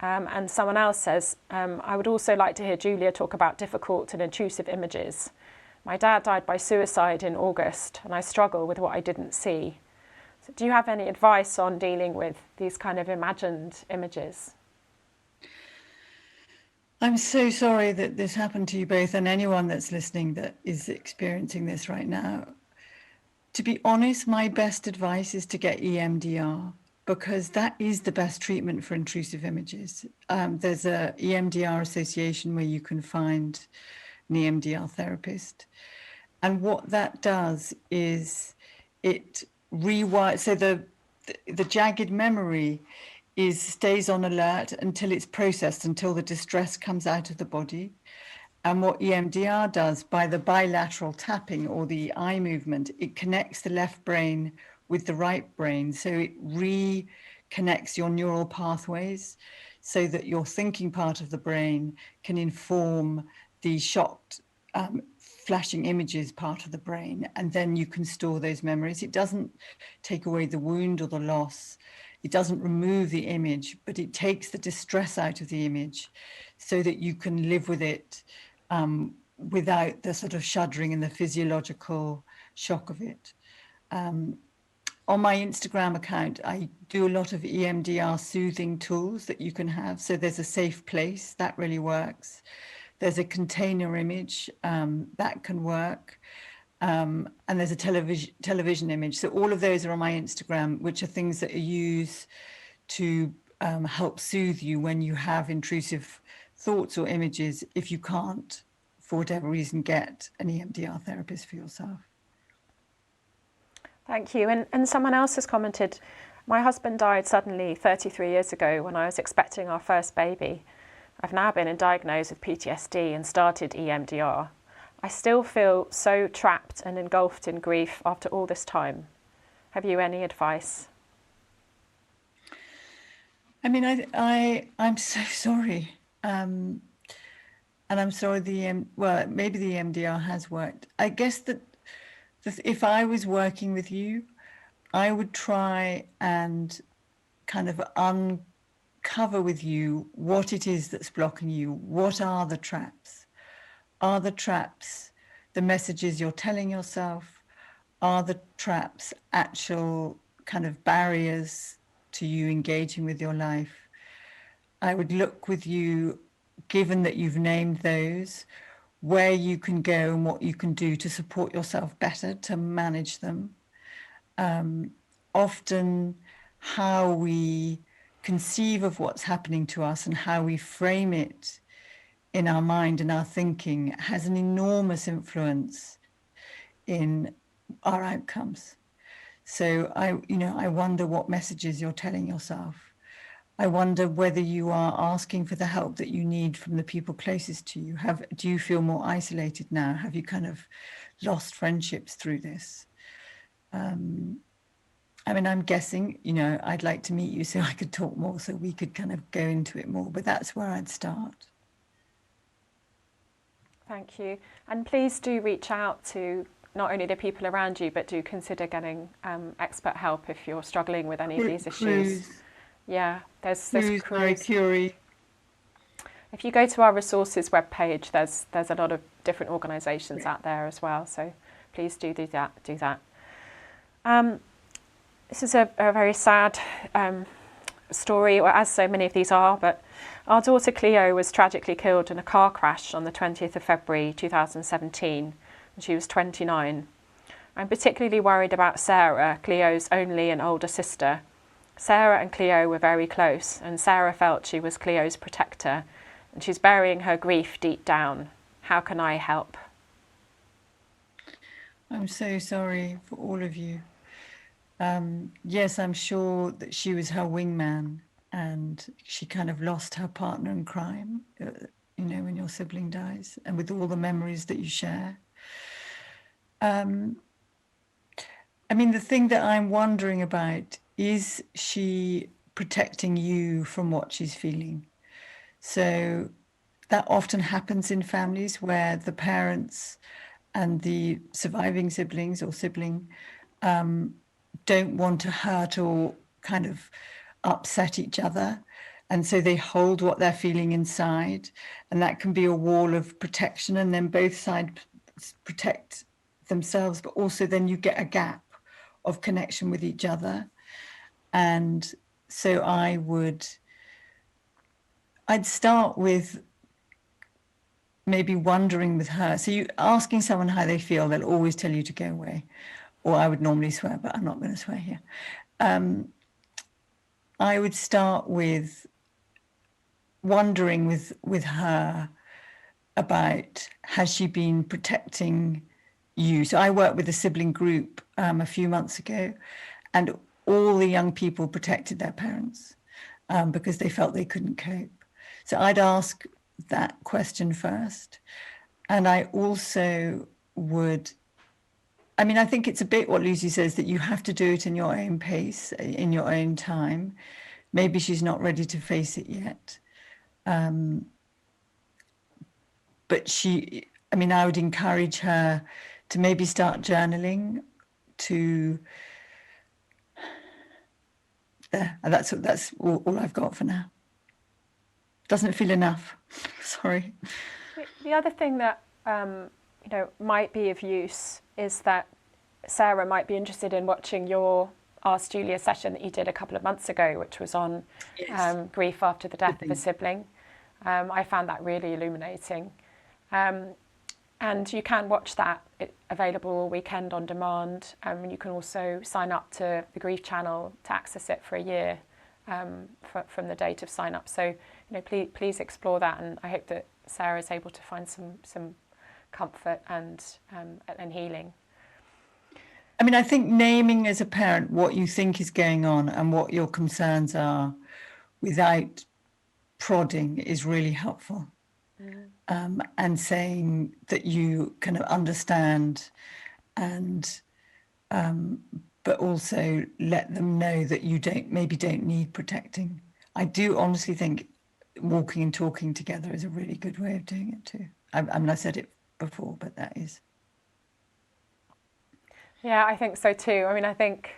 And someone else says, I would also like to hear Julia talk about difficult and intrusive images. My dad died by suicide in August, and I struggle with what I didn't see. So do you have any advice on dealing with these kind of imagined images? I'm so sorry that this happened to you both, and anyone that's listening that is experiencing this right now. To be honest, my best advice is to get EMDR, because that is the best treatment for intrusive images. There's a EMDR association where you can find an EMDR therapist. And what that does is it rewires, so the jagged memory stays on alert until it's processed, until the distress comes out of the body. And what EMDR does, by the bilateral tapping or the eye movement, it connects the left brain with the right brain. So it reconnects your neural pathways so that your thinking part of the brain can inform the shocked, flashing images part of the brain. And then you can store those memories. It doesn't take away the wound or the loss. It doesn't remove the image, but it takes the distress out of the image so that you can live with it without the sort of shuddering and the physiological shock of it. On my Instagram account, I do a lot of EMDR soothing tools that you can have. So there's a safe place, that really works. There's a container image that can work. And there's a television image. So all of those are on my Instagram, which are things that are used to help soothe you when you have intrusive thoughts or images, if you can't, for whatever reason, get an EMDR therapist for yourself. Thank you. And someone else has commented, my husband died suddenly 33 years ago when I was expecting our first baby. I've now been diagnosed with PTSD and started EMDR. I still feel so trapped and engulfed in grief after all this time. Have you any advice? I mean, I'm so sorry. And I'm sorry maybe the EMDR has worked. I guess that if I was working with you, I would try and kind of uncover with you what it is that's blocking you. What are the traps? Are the traps the messages you're telling yourself? Are the traps actual kind of barriers to you engaging with your life? I would look with you, given that you've named those, where you can go and what you can do to support yourself better, to manage them. Often how we conceive of what's happening to us and how we frame it in our mind and our thinking has an enormous influence in our outcomes. So I wonder what messages you're telling yourself. I wonder whether you are asking for the help that you need from the people closest to you. Do you feel more isolated now? Have you kind of lost friendships through this? I mean, I'm guessing, I'd like to meet you so I could talk more, so we could kind of go into it more, but that's where I'd start. Thank you. And please do reach out to not only the people around you, but do consider getting expert help if you're struggling with any of these issues. Yeah, there's Marie Curie. If you go to our resources webpage, there's a lot of different organisations out there as well. So please do that. This is a very sad story, or as so many of these are, but our daughter Cleo was tragically killed in a car crash on the 20th of February 2017, and she was 29. I'm particularly worried about Sarah, Cleo's only and older sister. Sarah and Cleo were very close, and Sarah felt she was Cleo's protector, and she's burying her grief deep down. How can I help? I'm so sorry for all of you. Yes, I'm sure that she was her wingman, and she kind of lost her partner in crime, when your sibling dies, and with all the memories that you share. I mean, the thing that I'm wondering about, is she protecting you from what she's feeling? So that often happens in families where the parents and the surviving siblings or sibling don't want to hurt or kind of upset each other. And so they hold what they're feeling inside. And that can be a wall of protection. And then both sides protect themselves, but also then you get a gap of connection with each other. And so I'd start with maybe wondering with her. So you asking someone how they feel, they'll always tell you to go away. Or I would normally swear, but I'm not going to swear here. I would start with wondering with her about, has she been protecting you? So I worked with a sibling group a few months ago, and all the young people protected their parents because they felt they couldn't cope. So I'd ask that question first. And I also would, I mean, I think it's a bit what Lucy says, that you have to do it in your own pace, in your own time. Maybe she's not ready to face it yet. But I would encourage her to maybe start journaling, that's all I've got for now. Doesn't feel enough. Sorry. The other thing that might be of use is that Sarah might be interested in watching your Ask Julia session that you did a couple of months ago, which was on grief after the death of a sibling. I found that really illuminating. And you can watch that, available all weekend on demand. You can also sign up to the Grief channel to access it for a year from the date of sign up. So please explore that, and I hope that Sarah is able to find some comfort and healing. I mean, I think naming as a parent what you think is going on and what your concerns are without prodding is really helpful. And saying that you kind of understand, and but also let them know that you don't need protecting. I do honestly think walking and talking together is a really good way of doing it too. I mean, I said it before, but that is. Yeah, I think so too. I mean, I think,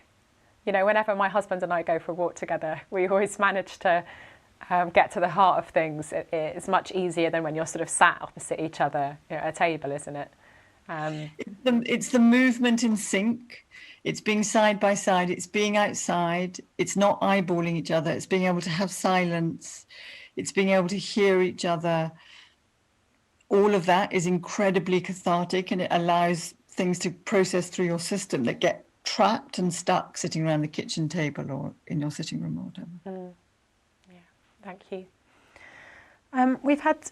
whenever my husband and I go for a walk together, we always manage to get to the heart of things. It's much easier than when you're sort of sat opposite each other at a table, isn't it? It's the movement in sync. It's being side by side. It's being outside. It's not eyeballing each other. It's being able to have silence. It's being able to hear each other. All of that is incredibly cathartic, and it allows things to process through your system that get trapped and stuck sitting around the kitchen table or in your sitting room or whatever. Yeah, thank you. We've had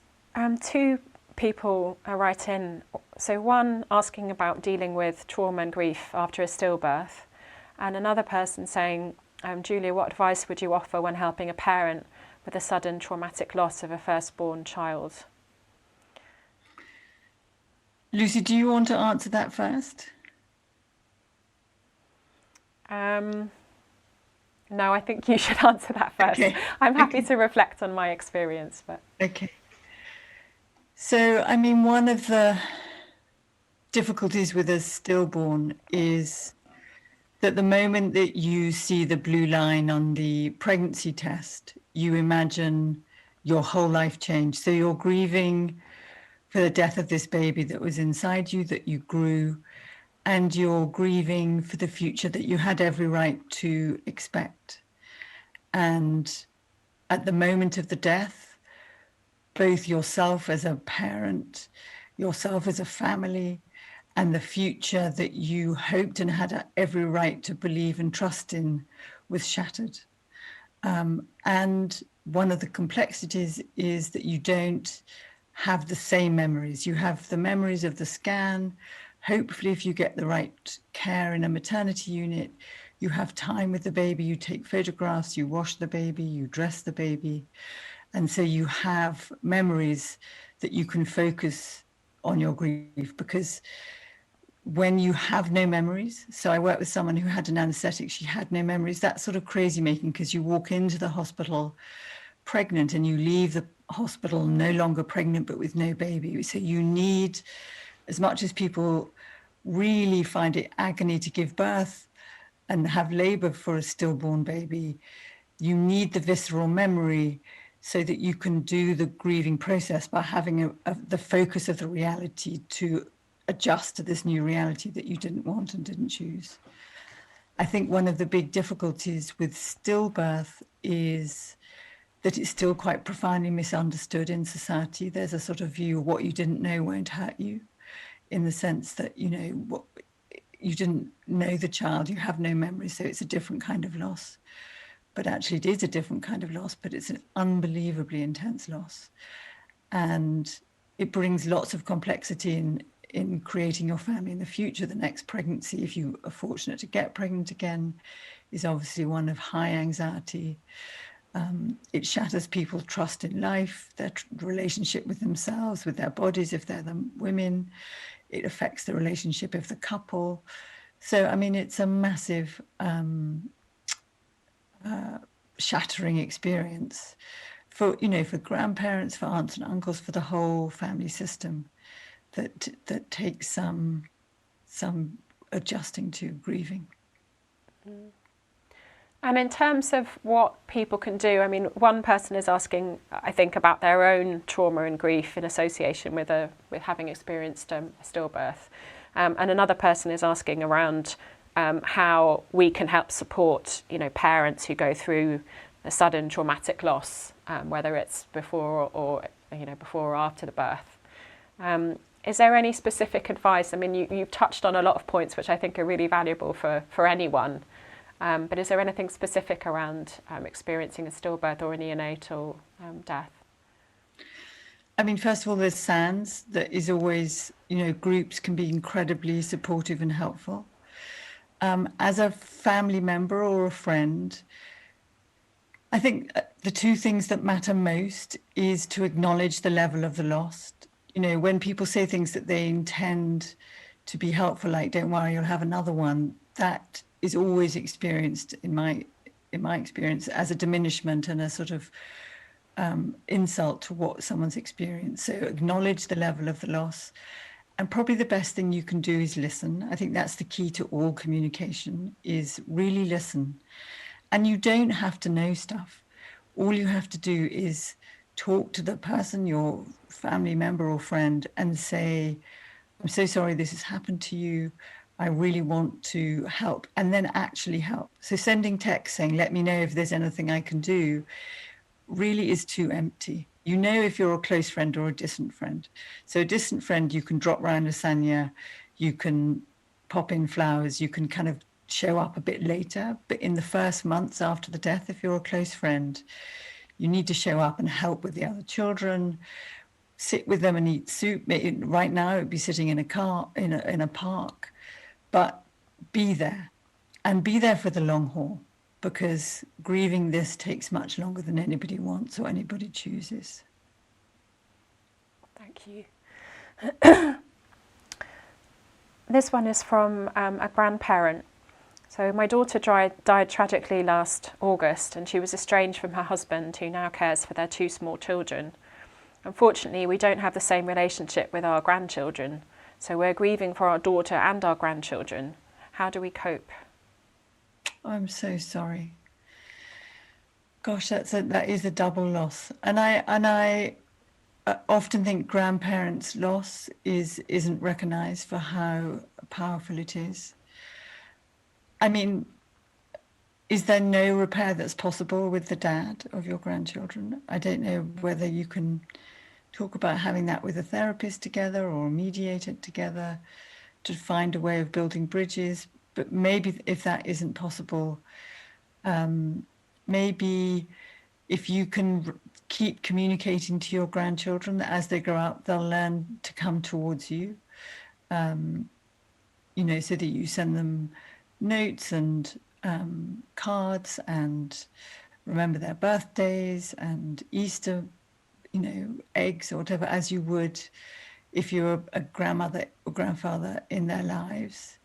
two people write in. So one asking about dealing with trauma and grief after a stillbirth, and another person saying, Julia, what advice would you offer when helping a parent with a sudden traumatic loss of a firstborn child? Lucy, do you want to answer that first? No, I think you should answer that first. Okay. I'm happy to reflect on my experience, but... Okay. So, I mean, one of the difficulties with a stillborn is that the moment that you see the blue line on the pregnancy test, you imagine your whole life change. So you're grieving for the death of this baby that was inside you, that you grew, and you're grieving for the future that you had every right to expect. And at the moment of the death, both yourself as a parent, yourself as a family, and the future that you hoped and had every right to believe and trust in was shattered. And one of the complexities is that you don't have the same memories. You have the memories of the scan. Hopefully, if you get the right care in a maternity unit, you have time with the baby, you take photographs, you wash the baby, you dress the baby. And so you have memories that you can focus on your grief, because when you have no memories, so I worked with someone who had an anesthetic, she had no memories. That's sort of crazy making, because you walk into the hospital pregnant and you leave the hospital no longer pregnant but with no baby. So you need, as much as people really find it agony to give birth, and have labour for a stillborn baby, you need the visceral memory so that you can do the grieving process by having the focus of the reality to adjust to this new reality that you didn't want and didn't choose. I think one of the big difficulties with stillbirth is that it's still quite profoundly misunderstood in society. There's a sort of view, what you didn't know won't hurt you, in the sense that, you know, what you didn't know the child, you have no memory, so it's a different kind of loss. But actually it is a different kind of loss, but it's an unbelievably intense loss. And it brings lots of complexity in creating your family in the future. The next pregnancy, if you are fortunate to get pregnant again, is obviously one of high anxiety. It shatters people's trust in life, their relationship with themselves, with their bodies, if they're the women. It affects the relationship of the couple. So, I mean, it's a massive shattering experience for, you know, for grandparents, for aunts and uncles, for the whole family system that takes some adjusting to grieving. And in terms of what people can do, I mean, one person is asking, I think, about their own trauma and grief in association with having experienced a stillbirth, and another person is asking around how we can help support, you know, parents who go through a sudden traumatic loss, whether it's before or after the birth. Is there any specific advice? I mean, you've touched on a lot of points which I think are really valuable for anyone. But is there anything specific around experiencing a stillbirth or a neonatal death? I mean, first of all, there's SANS that is always, you know, groups can be incredibly supportive and helpful. As a family member or a friend, I think the two things that matter most is to acknowledge the level of the loss. You know, when people say things that they intend to be helpful, like, don't worry, you'll have another one, that is always experienced in my experience as a diminishment and a sort of insult to what someone's experienced. So acknowledge the level of the loss. And probably the best thing you can do is listen. I think that's the key to all communication, is really listen. And you don't have to know stuff. All you have to do is talk to the person, your family member or friend, and say, I'm so sorry this has happened to you. I really want to help, and then actually help. So sending text saying, let me know if there's anything I can do, really is too empty. You know if you're a close friend or a distant friend. So a distant friend, you can drop round lasagna, you can pop in flowers, you can kind of show up a bit later. But in the first months after the death, if you're a close friend, you need to show up and help with the other children, sit with them and eat soup. Right now, it would be sitting in a car, in a park. But be there, and be there for the long haul, because grieving this takes much longer than anybody wants or anybody chooses. Thank you. This one is from a grandparent. So my daughter died tragically last August, and she was estranged from her husband, who now cares for their two small children. Unfortunately, we don't have the same relationship with our grandchildren. So we're grieving for our daughter and our grandchildren. How do we cope? I'm so sorry. Gosh, that is a double loss. And I often think grandparents' loss isn't recognised for how powerful it is. I mean, is there no repair that's possible with the dad of your grandchildren? I don't know whether you can talk about having that with a therapist together or a mediator together to find a way of building bridges. But maybe if that isn't possible, maybe if you can keep communicating to your grandchildren, that as they grow up, they'll learn to come towards you, you know, so that you send them notes and cards and remember their birthdays and Easter, you know, eggs or whatever, as you would if you were a grandmother or grandfather in their lives.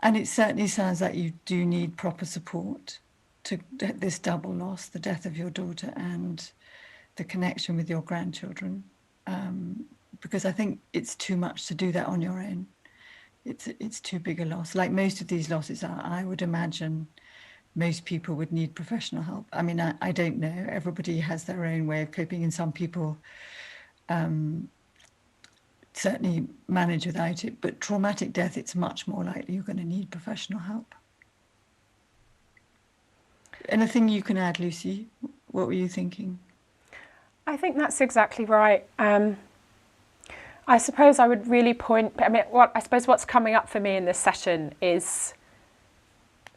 And it certainly sounds like you do need proper support to this double loss, the death of your daughter and the connection with your grandchildren, because I think it's too much to do that on your own. It's too big a loss. Like most of these losses are, I would imagine most people would need professional help. I mean, I don't know. Everybody has their own way of coping, and some people certainly manage without it. But traumatic death, it's much more likely you're going to need professional help. Anything you can add, Lucy? What were you thinking? I think that's exactly right. I suppose I would really point, what's coming up for me in this session is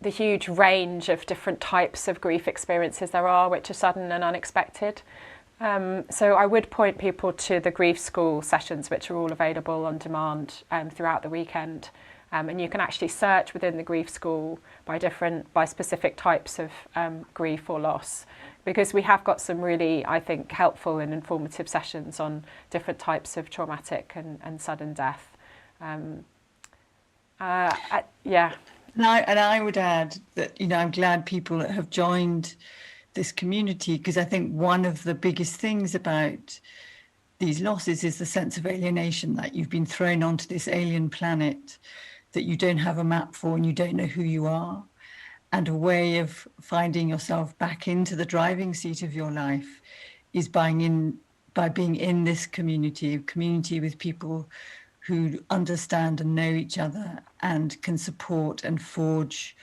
the huge range of different types of grief experiences there are, which are sudden and unexpected. So I would point people to the grief school sessions, which are all available on demand throughout the weekend. And you can actually search within the grief school by specific types of grief or loss, because we have got some really, I think, helpful and informative sessions on different types of traumatic and sudden death. Yeah. And I would add that, I'm glad people have joined this community, because I think one of the biggest things about these losses is the sense of alienation, that you've been thrown onto this alien planet that you don't have a map for and you don't know who you are. And a way of finding yourself back into the driving seat of your life is by being in this community with people who understand and know each other and can support and forge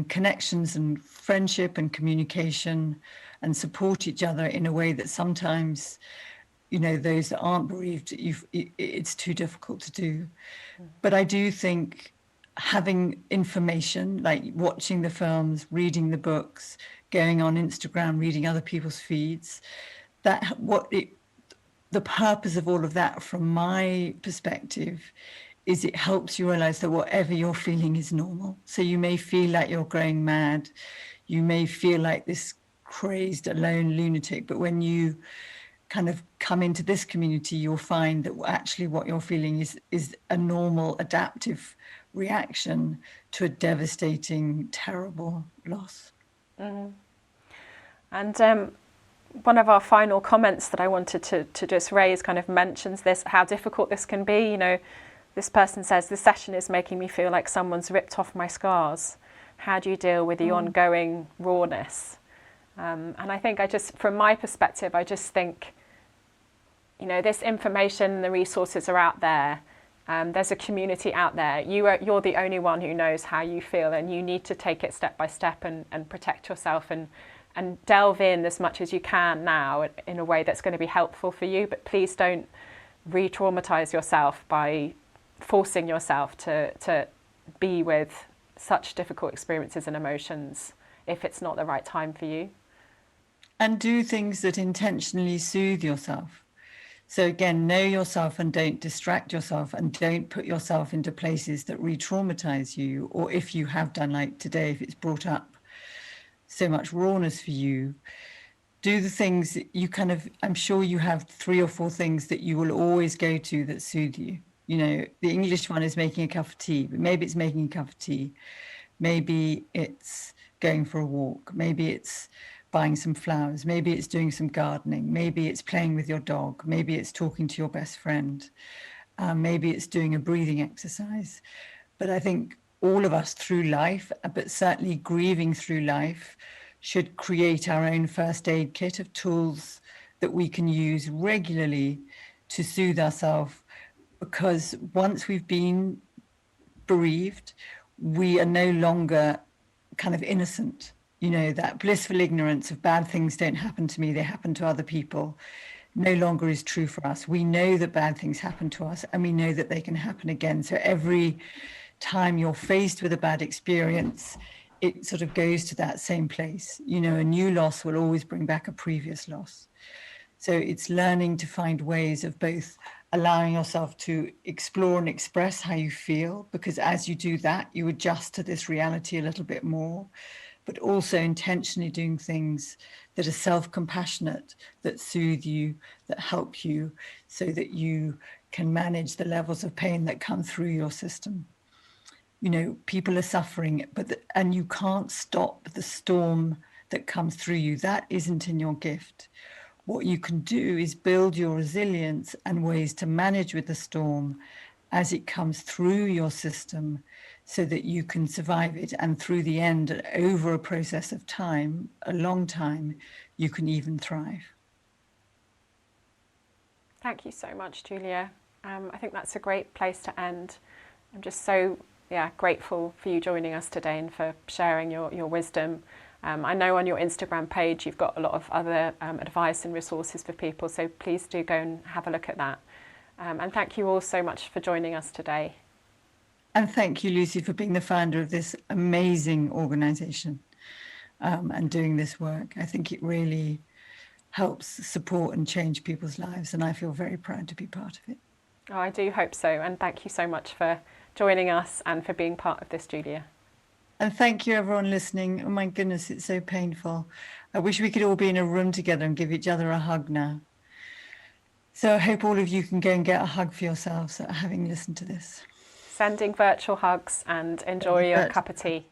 connections and friendship and communication and support each other in a way that sometimes, those that aren't bereaved, it's too difficult to do. But I do think having information, like watching the films, reading the books, going on Instagram, reading other people's feeds, the purpose of all of that, from my perspective, is it helps you realize that whatever you're feeling is normal. So you may feel like you're going mad, you may feel like this crazed, alone lunatic, but when you kind of come into this community, you'll find that actually what you're feeling is a normal, adaptive reaction to a devastating, terrible loss. Mm-hmm. And one of our final comments that I wanted to just raise kind of mentions this, how difficult this can be. This person says, "This session is making me feel like someone's ripped off my scars. How do you deal with the ongoing rawness?" And I think from my perspective, I just think, this information, the resources are out there. There's a community out there. You're the only one who knows how you feel, and you need to take it step by step and protect yourself and delve in as much as you can now in a way that's going to be helpful for you. But please don't re-traumatize yourself by forcing yourself to be with such difficult experiences and emotions if it's not the right time for you. And do things that intentionally soothe yourself. So again, know yourself and don't distract yourself, and don't put yourself into places that re-traumatize you. Or if you have done, like today, if it's brought up so much rawness for you, do the things that I'm sure you have 3 or 4 things that you will always go to that soothe you. The English one is making a cup of tea, but maybe it's making a cup of tea. Maybe it's going for a walk. Maybe it's buying some flowers. Maybe it's doing some gardening. Maybe it's playing with your dog. Maybe it's talking to your best friend. Maybe it's doing a breathing exercise. But I think all of us through life, but certainly grieving through life, should create our own first aid kit of tools that we can use regularly to soothe ourselves. Because once we've been bereaved, we are no longer kind of innocent. That blissful ignorance of bad things don't happen to me, they happen to other people, no longer is true for us. We know that bad things happen to us, and we know that they can happen again. So every time you're faced with a bad experience, it sort of goes to that same place. A new loss will always bring back a previous loss. So it's learning to find ways of both allowing yourself to explore and express how you feel, because as you do that, you adjust to this reality a little bit more, but also intentionally doing things that are self-compassionate, that soothe you, that help you, so that you can manage the levels of pain that come through your system. People are suffering, and you can't stop the storm that comes through you. That isn't in your gift. What you can do is build your resilience and ways to manage with the storm as it comes through your system so that you can survive it. And through the end, over a process of time, a long time, you can even thrive. Thank you so much, Julia. I think that's a great place to end. I'm just so grateful for you joining us today and for sharing your wisdom. I know on your Instagram page you've got a lot of other advice and resources for people, so please do go and have a look at that. And thank you all so much for joining us today. And thank you, Lucy, for being the founder of this amazing organisation and doing this work. I think it really helps support and change people's lives, and I feel very proud to be part of it. Oh, I do hope so, and thank you so much for joining us and for being part of this, Julia. And thank you, everyone listening. Oh my goodness, it's so painful. I wish we could all be in a room together and give each other a hug now. So I hope all of you can go and get a hug for yourselves having listened to this. Sending virtual hugs and enjoy your cup of tea.